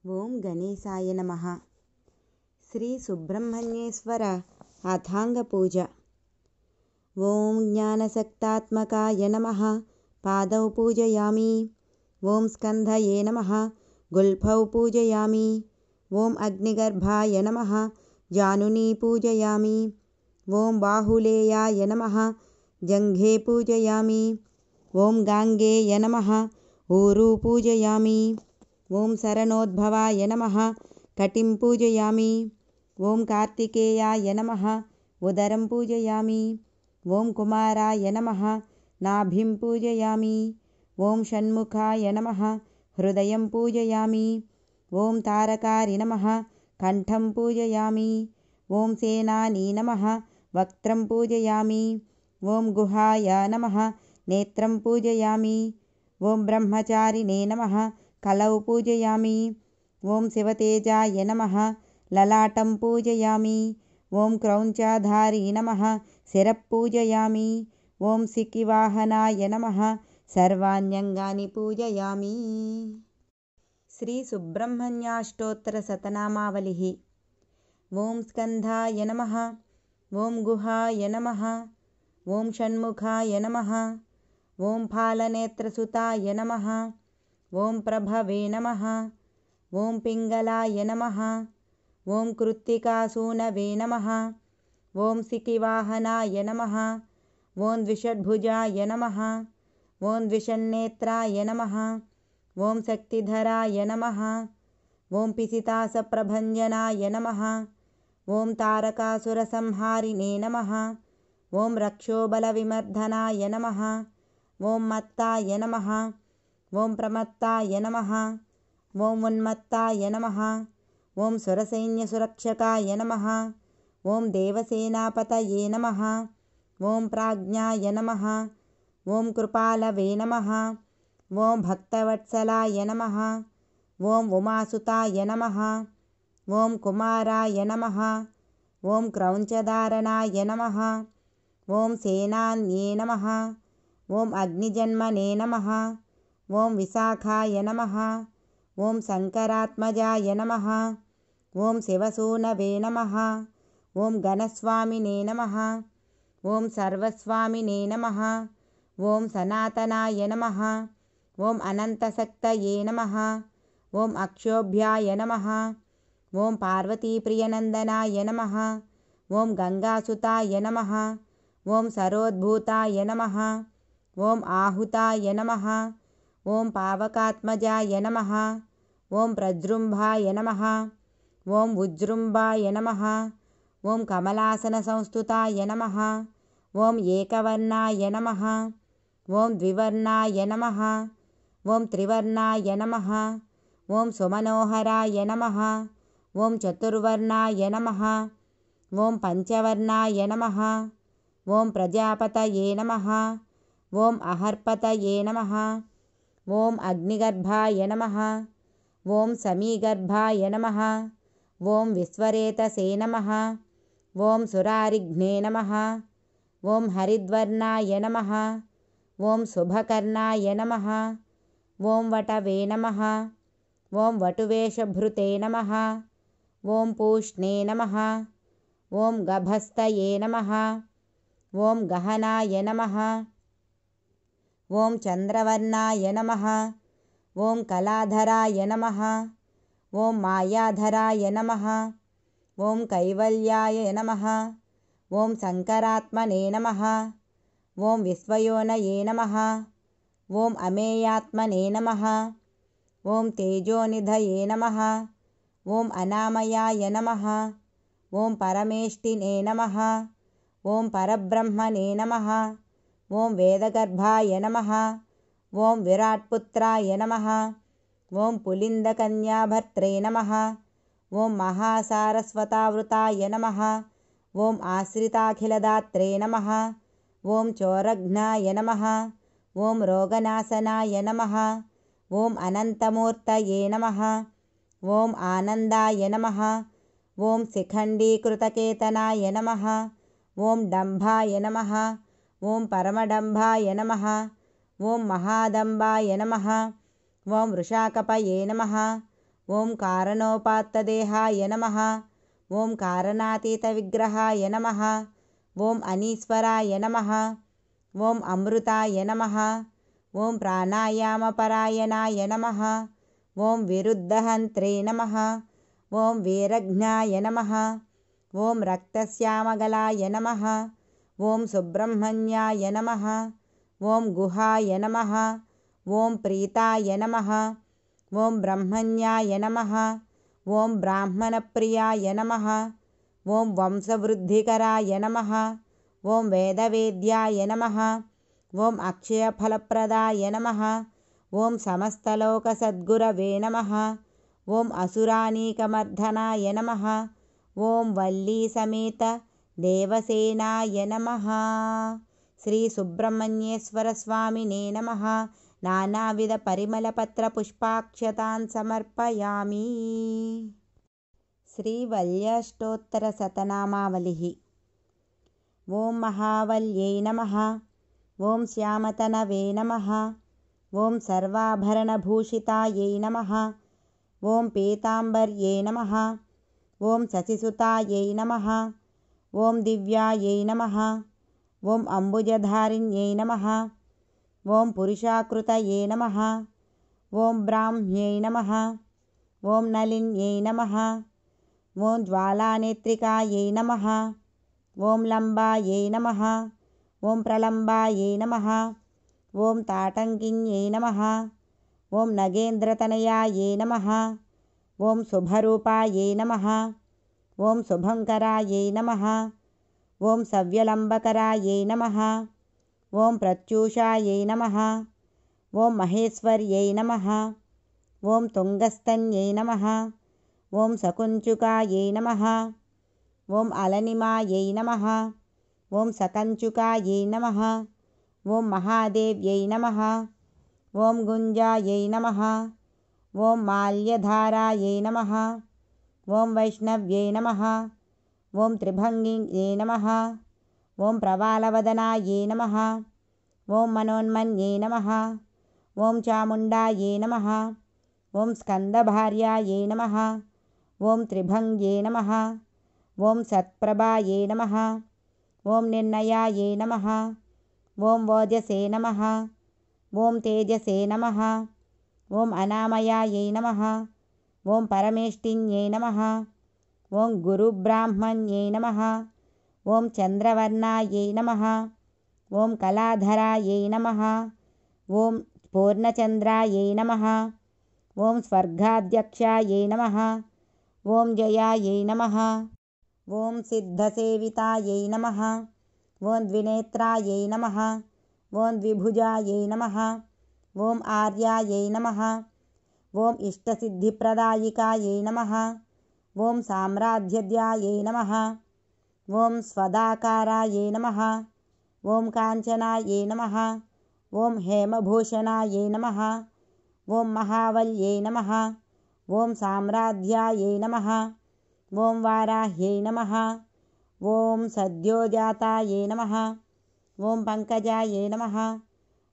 ఓం గణేశాయ నమః. శ్రీ సుబ్రహ్మణ్యేశ్వర అథాంగ పూజ. ఓం జ్ఞానశక్తాత్మకాయ నమః. పాదౌ పూజయామి. ఓం స్కంధయే నమః. గుల్ఫౌ పూజయామి. ఓం అగ్నిగర్భాయ నమః. జానునీ పూజయామి. ఓం బాహులేయాయ నమః. జంఘే పూజయామి. ఓం గాంగేయ నమః. ఊరు పూజయామి. ఓం శరణోద్భవాయ నమః. కటిం పూజయామి. ఓం కార్తికేయాయ నమః. ఉదరం పూజయామి. ఓం కుమారాయ నమః. నాభిం పూజయామి. ఓం షణ్ముఖాయ నమః. హృదయం పూజయామి. ఓం తారకారి నమః. కంఠం పూజయామి. ఓం సేనానీ నమః. వక్త్రం పూజయామి. ఓం గుహాయ నమః. నేత్రం పూజయామి. ఓం బ్రహ్మచారిణే నమః. కలౌ పూజయామి. ఓం శివతేజాయ నమః. లలాటం పూజయామి. ఓం క్రౌంచాధారీ నమః. శిరః పూజయామి. ఓం సికివాహనాయ నమః. సర్వాణ్యంగాని పూజయామి. శ్రీ సుబ్రహ్మణ్యాష్టోత్తర శతనామావళిః. ఓం స్కంధాయ నమః. ఓం గుహాయ నమః. ఓం షణ్ముఖాయ నమః. ఓం ఫాలనేత్రసుతాయ నమః. ఓం ప్రభవే నమః. ఓం పింగళాయ నమః. ఓం కృత్తికాసూనవే నమః. ఓం సికివాహనాయ నమః. ఓం ద్విషడ్భుజాయ నమః. ఓం ద్విషన్నేత్రాయ నమః. ఓం శక్తిధరాయ నమః. ఓం పిశితాసప్రభంజనాయ నమః. ఓం తారకాసురసంహారిణే నమః. ఓం రక్షోబలవిమర్దనాయ నమః. ఓం మత్తాయ నమః. ఓం ప్రమత్తాయ నమః. ఓం ఉన్మత్తాయ నమః. ఓం సురసైన్యసురక్షకాయ నమః. ఓం దేవసేనాపతయే నమః. ఓం ప్రాజ్ఞాయ నమః. ఓం కృపాలవే నమః. ఓం భక్తవత్సలాయ నమః. ఓం ఉమాసుతాయ నమః. ఓం కుమారాయ నమః. ఓం క్రౌంచధారణాయ నమః. ఓం సేనాన్యే నమః. ఓం అగ్నిజన్మనే నమః. ఓం విశాఖాయ నమః. ఓం శంకరాత్మజాయ నమః. ఓం శివసూనవే నమః. ఓం గణస్వామినే నమః. ఓం సర్వస్వామినే నమః. ఓం సనాతనాయ నమః. ఓం అనంతశక్తయే నమః. ఓం అక్షోభ్యాయ నమః. ఓం పార్వతీప్రియనందనాయ నమః. ఓం గంగాసుతాయ నమః. ఓం సరోద్భూతాయ నమః. ఓం ఆహుతాయ నమః. ఓం పావకాత్మజాయ నమః. ఓం ప్రజృంభాయ నమః. ఓం ఉజృంభాయ నమః. ఓం కమలాసన సంస్థుతాయ నమః. ఓం ఏకవర్ణాయ నమః. ఓం ద్వివర్ణాయ నమః. ఓం త్రివర్ణాయ నమః. ఓం సుమనోహరాయ నమః. ఓం చతుర్వర్ణాయ నమః. ఓం పంచవర్ణాయ నమః. ఓం ప్రజాపతయే నమః. ఓం అహర్పతయే నమః. ఓం అగ్నిగర్భాయ నమః. ఓం సమీగర్భాయ నమః. ఓం విశ్వరేతసే నమః. ఓం సురారిఘ్నే నమః. ఓం హరిద్వర్ణాయ నమః. ఓం శుభకర్ణాయ నమః. ఓం వటవే నమః. ఓం వటువేషభృతే నమః. ఓం పూష్ణే నమః. ఓం గభస్తయే నమః. ఓం గహనాయ నమః. ఓం చంద్రవర్ణాయ నమః. ఓం కళాధరాయ నమః. ఓం మాయాధరాయ నమః. ఓం కైవల్యాయ నమః. ఓం శంకరాత్మనే నమః. ఓం విశ్వయోనయే నమః. ఓం అమేయాత్మనే నమః. ఓం తేజోనిధయే నమః. ఓం అనామయాయ నమః. ఓం పరమేష్టినే నమః. ఓం పరబ్రహ్మణే నమః. ఓం వేదగర్భాయ నమః. ఓం విరాట్పుత్రాయ నమః. ఓం పులిందకన్యాభర్త్రే నమః. ఓం మహాసారస్వతావృతాయ నమః. ఓం ఆశ్రితాఖిలదాత్రే నమః. ఓం చోరఘ్నాయ నమః. ఓం రోగనాశనాయ నమః. ఓం అనంతమూర్తయే నమః. ఓం ఆనందాయ నమః. ఓం శిఖండీకృతకేతనాయ నమః. ఓం డంభాయ నమః. ఓం పరమడంభాయ నమః. ఓం మహాదంబాయ నమః. ఓం వృషాకపయే నమః. ఓం కారణోపాత్తదేహాయ నమః. ఓం కారణాతీతవిగ్రహాయ నమః. ఓం అనీశ్వరాయ నమః. ఓం అమృతాయ నమః. ఓం ప్రాణాయామపరాయణాయ నమః. ఓం విరుద్ధహంత్రే నమః. ఓం వీరజ్ఞాయ నమః. ఓం రక్తశ్యామగలాయ నమః. ఓం సుబ్రహ్మణ్యాయ నమః. ఓం గుహాయ నమః. ఓం ప్రీతాయ నమః. ఓం బ్రహ్మణ్యాయ నమః. ఓం బ్రాహ్మణప్రియాయ నమః. ఓం వంశవృద్ధికరాయ నమః. ఓం వేదవేద్యాయ నమః. ఓం అక్షయఫలప్రదాయ నమః. ఓం సమస్తలోకసద్గురవే నమః. ఓం అసురానీకమర్దనాయ నమః. ఓం వల్లీసమేత దేవసేనాయ నమః. శ్రీ సుబ్రహ్మణ్యేశ్వర స్వామినే నమః. నానావిధ పరిమళపత్ర పుష్పాక్షతాన్ సమర్పయామి. శ్రీవల్యాష్టోత్తర శతనామావళిః. ఓం మహావల్యై నమః. ఓం శ్యామతనవే నమః. ఓం సర్వాభరణభూషితాయై నమః. ఓం పీతాంబర్యై నమః. ఓం శశిసుతాయై నమః. ఓం దివ్యాయై నమః. ఓం అంబుజధారిణ్యై నమః. ఓం పురుషాకృతయే నమః. ఓం బ్రాహ్మ్యై నమః. ఓం నళిన్యై నమః. ఓం జ్వాలానేత్రికాయై నమః. ఓం లంబాయై నమః. ఓం ప్రలంబాయై నమః. ఓం తాటంకిన్యై నమః. ఓం నగేంద్రతనయాయై నమః. ఓం శుభరూపాయై నమః. ఓం శుభంకరాయై నమః. ఓం సవ్యలంబకరాయై నమః. ఓం ప్రత్యూషాయై నమః. ఓం మహేశ్వర్యై నమః. ఓం తుంగస్తన్యై నమః. ఓం సకుంచుకాయై నమః. ఓం అలనిమాయై నమః. ఓం సకంచుకాయై నమః. ఓం మహాదేవ్యై నమః. ఓం గుంజాయై నమః. ఓం మాల్యధారాయై నమః. ఓం వైష్ణవ్యై నమః. ఓం త్రిభంగిన్యై నమః. ఓం ప్రవాలవదనాయై నమః. ఓం మనోన్మన్యై నమః. ఓం చాముండాయై నమః. ఓం స్కందభార్యాయై నమః. ఓం త్రిభంగ్యై నమః. ఓం సత్ప్రభాయై నమః. ఓం నిర్ణయాయై నమః. ఓం ఓజసే నమః. ఓం తేజసే నమః. ఓం అనామయాయై నమః. ఓం పరమేష్టిన్యై నమః. ఓం గురుబ్రాహ్మణ్యై నమః. ఓం చంద్రవర్ణాయై నమః. ఓం కళాధరాయై నమః. ఓం పూర్ణచంద్రాయై నమః. ఓం స్వర్గాధ్యక్షాయై నమః. ఓం జయాయై నమః. ఓం సిద్ధసేవితాయై నమః. ఓం ద్వినేత్రాయై నమః. ఓం ద్విభుజాయై నమః. ఓం ఆర్యాయై నమః. ఓం ఇష్టసిద్ధిప్రదాయికాయై నమః. ఓం సామ్రాజ్యద్యాయై నమః. ఓం స్వదాకారాయై నమః. ఓం కాంచనాయై నమః. ఓం హేమభూషణాయై నమః. ఓం మహావల్యై నమః. ఓం సామ్రాధ్యాయై నమః. ఓం వారాహ్యై నమః. ఓం సద్యోజాతాయై నమః. ఓం పంకజాయై నమః.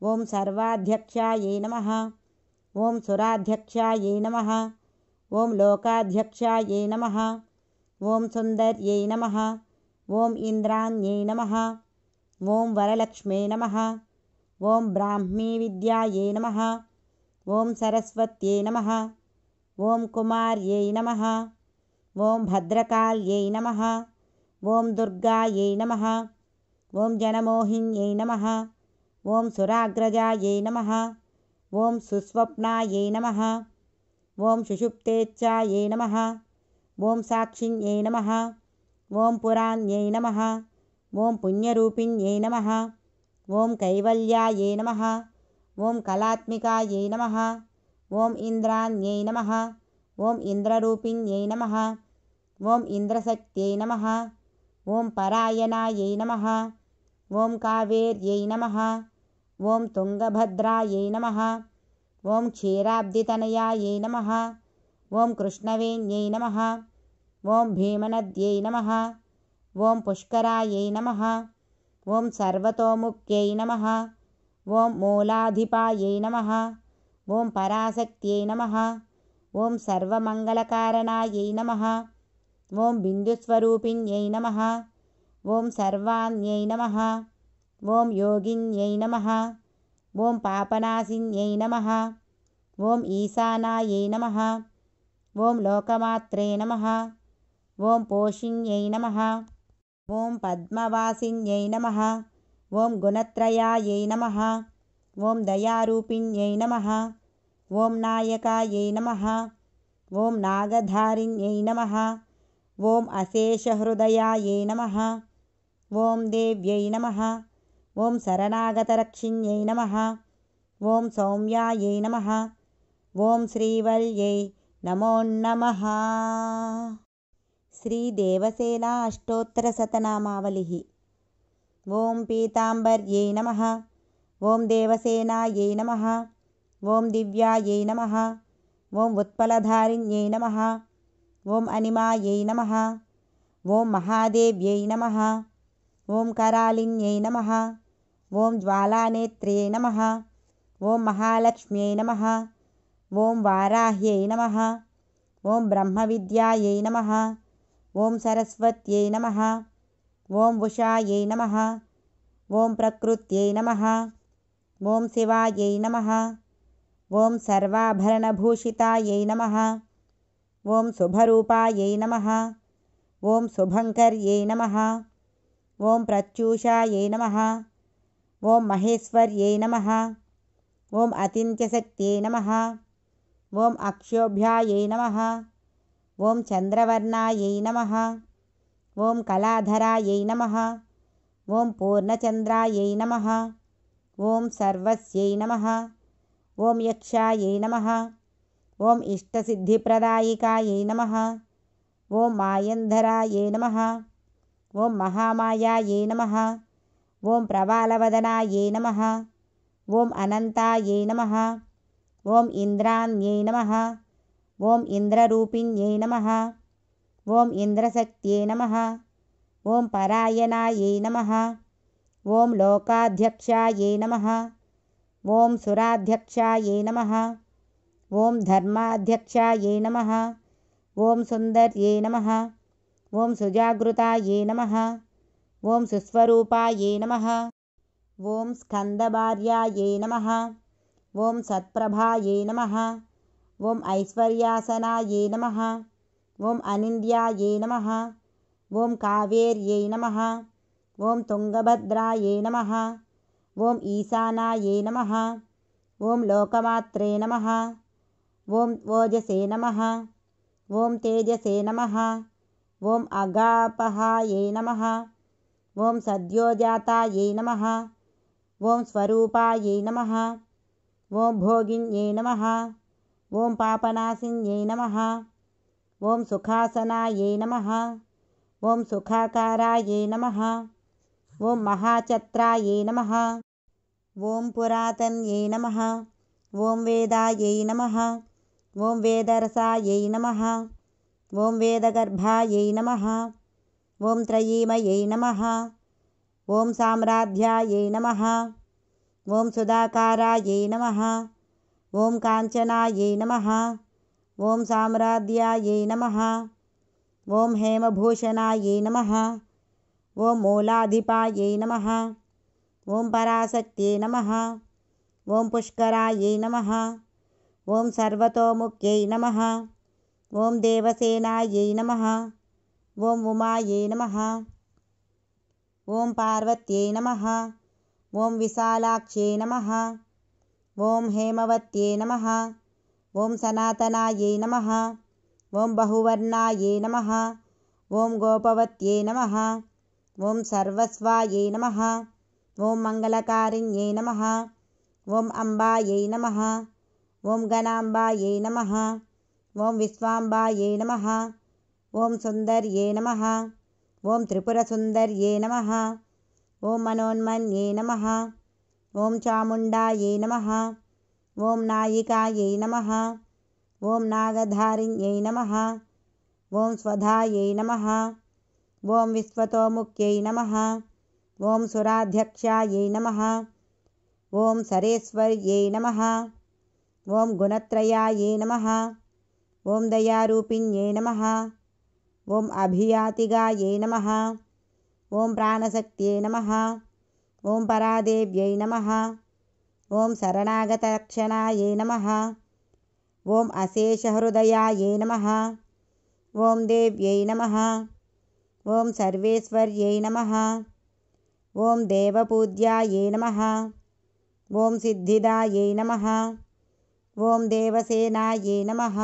ఓం సర్వాధ్యక్షాయై నమః. ఓం సురాధ్యక్షాయై నమః. ఓం లోకాధ్యక్షాయై నమః. ఓం సుందర్యై నమః. ఓం ఇంద్రాణ్యై నమః. ఓం వరలక్ష్మే నమః. ఓం బ్రాహ్మీ విద్యాయై నమః. ఓం సరస్వత్యై నమః. ఓం కుమార్యై నమః. ఓం భద్రకాళ్యై నమః. ఓం దుర్గాయై నమః. ఓం జనమోహిన్యై నమః. ఓం సురాగ్రజాయై నమః. ఓం సుస్వప్నాయై నమః. ఓం సుషుప్తేచ్ఛాయై నమః. ఓం సాక్షిన్యై నమః. ఓం పురాణ్యై నమః. ఓం పుణ్యరూపిణ్యై నమః. ఓం కైవల్యాయై నమః. ఓం కళాత్మికాయై నమః. ఓం ఇంద్రాణ్యై నమః. ఓం ఇంద్రరూపిణ్యై నమః. ఓం ఇంద్రశక్త్యై నమః. ఓం పరాయణాయై నమః. ఓం కావేర్యై నమః. ఓం తుంగభద్రాయై నమః. ఓం క్షీరాబ్దితనయాయై నమః. ఓం కృష్ణవేణ్యై నమః. ఓం భీమనద్యై నమః. ఓం పుష్కరాయై నమః. ఓం సర్వతోముఖ్యై నమః. ఓం మూలాధిపాయై నమః. ఓం పరాశక్త్యై నమః. ఓం సర్వమంగళకారణాయై నమః. ఓం బిందుస్వరూపిణ్యై నమః. ఓం సర్వాణ్యై నమః. ఓం యోగిన్యై నమః. ఓం పాపనాశిన్యై నమః. ఓం ఈశానాయై నమః. ఓం లోకమాత్రే నమః. ఓం పోషిణ్యై నమః. ఓం పద్మవాసిన్యై నమః. ఓం గుణత్రయాయై నమః. ఓం దయారూపిణ్యై నమః. ఓం నాయకాయై నమః. ఓం నాగధారిణ్యై నమః. ఓం అశేషహృదయాయై నమః. ఓం దేవ్యై నమః. ఓం శరణాగతరక్షిణ్యై నమః. ఓం సౌమ్యాయై నమః. ఓం శ్రీవల్యై నమో నమః. శ్రీదేవసేన అష్టోత్తరశతనామావళిః. ఓం పీతాంబర్యై నమః. ఓం దేవసేనాయై నమః. ఓం దివ్యాయై నమః. ఓం ఉత్పలధారిణ్యై నమః. ఓం అనిమాయై నమః. ఓం మహాదేవ్యై నమః. ఓం కరాళిన్యై నమః. ఓం జ్వాలానేత్ర్యై నమః. ఓం మహాలక్ష్మ్యై నమః. ఓం వారాహ్యై నమః. ఓం బ్రహ్మవిద్యాయై నమః. ఓం సరస్వత్యై నమః. ఓం ఉషాయై నమః. ఓం ప్రకృత్యై నమః. ఓం శివాయై నమః. ఓం సర్వాభరణభూషితాయై నమః. ఓం శుభరూపాయై నమః. ఓం శుభంకర్యై నమః. ఓం ప్రత్యూషాయై నమః. ఓం మహేశ్వర్యై నమః. ఓం అతింత్యశక్త్యై నమః. ఓం అక్షోభ్యాయై నమః. ఓం చంద్రవర్ణాయై నమః. ఓం కళాధరాయై నమః. ఓం పూర్ణచంద్రాయై నమః. ఓం సర్వస్యై నమః. ఓం యక్షాయై నమః. ఓం ఇష్టసిద్ధిప్రదాయికాయై నమః. ఓం మాయంధరాయై నమః. ఓం మహామాయాయై నమః. ఓం ప్రవాలవదనాయై నమః. ఓం అనంతాయై నమః. ఓం ఇంద్రాణ్యై నమః. ఓం ఇంద్రరూపిణ్యై నమః. ఓం ఇంద్రశక్త్యై నమః. ఓం పరాయణాయై నమః. ఓం లోకాధ్యక్షాయై నమః. ఓం సురాధ్యక్షాయై నమః. ఓం ధర్మాధ్యక్షాయై నమః. ఓం సుందర్యై నమః. ఓం సుజాగృతాయై నమః. ఓం సుస్వరూపాయై నమః. ఓం స్కందభార్యాయై నమః. ఓం సత్ప్రభాయై నమః. ఓం ఐశ్వర్యాసనాయై నమః. ఓం అనింద్యాయై నమః. ఓం కావేర్యై నమః. ఓం తుంగభద్రాయై నమః. ఓం ఈశానాయై నమః. ఓం లోకమాత్రే నమః. ఓం ఓజసే నమః. ఓం తేజసే నమః. ఓం అగాపహాయై నమః. ఓం సద్యోజాతాయై నమః. ఓం స్వరూపాయై నమః. ఓం భోగిన్యై నమః. ఓం పాపనాశిన్యై నమః. ఓం సుఖాసనాయై నమః. ఓం సుఖాకారాయై నమః. ఓం మహాఛత్రాయై నమః. ఓం పురాతన్యై నమః. ఓం వేదాయై నమః. ఓం వేదరసాయై నమః. ఓం వేదగర్భాయై నమః. ఓం త్రయీమయై నమః. ఓం సామ్రాధ్యాయై నమః. ఓం సుధాకారాయై నమః. ఓం కాంచనాయై నమః. ఓం సామ్రాధ్యాయై నమః. ఓం హేమభూషణాయై నమః. ఓం మూలాధిపాయై నమః. ఓం పరాశక్త్యై నమః. ఓం పుష్కరాయై నమః. ఓం సర్వతోముఖ్యై నమః. ఓం దేవసేనాయై నమః. ఓం ఉమాయై నమః. ఓం పార్వత్యై నమః. ఓం విశాలాక్ష్యై నమః. ఓం హేమవత్యై నమః. ఓం సనాతనాయై నమః. ఓం బహువర్ణాయై నమః. ఓం గోపవత్యై నమః. ఓం సర్వస్వాయై నమః. ఓం మంగళకారిణ్యై నమః. ఓం అంబాయై నమః. ఓం గణాంబాయై నమః. ఓం విశ్వాంబాయై నమః. ఓం సుందర్యై నమః. ఓం త్రిపురసుందర్యై నమః. ఓం మనోన్మన్యై నమః. ఓం చాముండాయై నమః. ఓం నాయికాయై నమః. ఓం నాగధారిణ్యై నమః. ఓం స్వధాయై నమః. ఓం విశ్వతోముఖ్యై నమః. ఓం సురాధ్యక్షాయై నమః. ఓం సరేశ్వర్యై నమః. ఓం గుణత్రయాయై నమః. ఓం దయారూపిణ్యై నమః. ఓం అభియాతిగాయై నమః. ఓం ప్రాణశక్త్యై నమః. ఓం పరాదేవ్యై నమః. ఓం శరణాగతరక్షణాయై నమః. ఓం అశేషహృదయాయై నమః. ఓం దేవ్యై నమః. ఓం సర్వేశ్వర్యై నమః. ఓం దేవపూజ్యాయై నమః. ఓం సిద్ధిదాయై నమః. ఓం దేవసేనాయై నమః.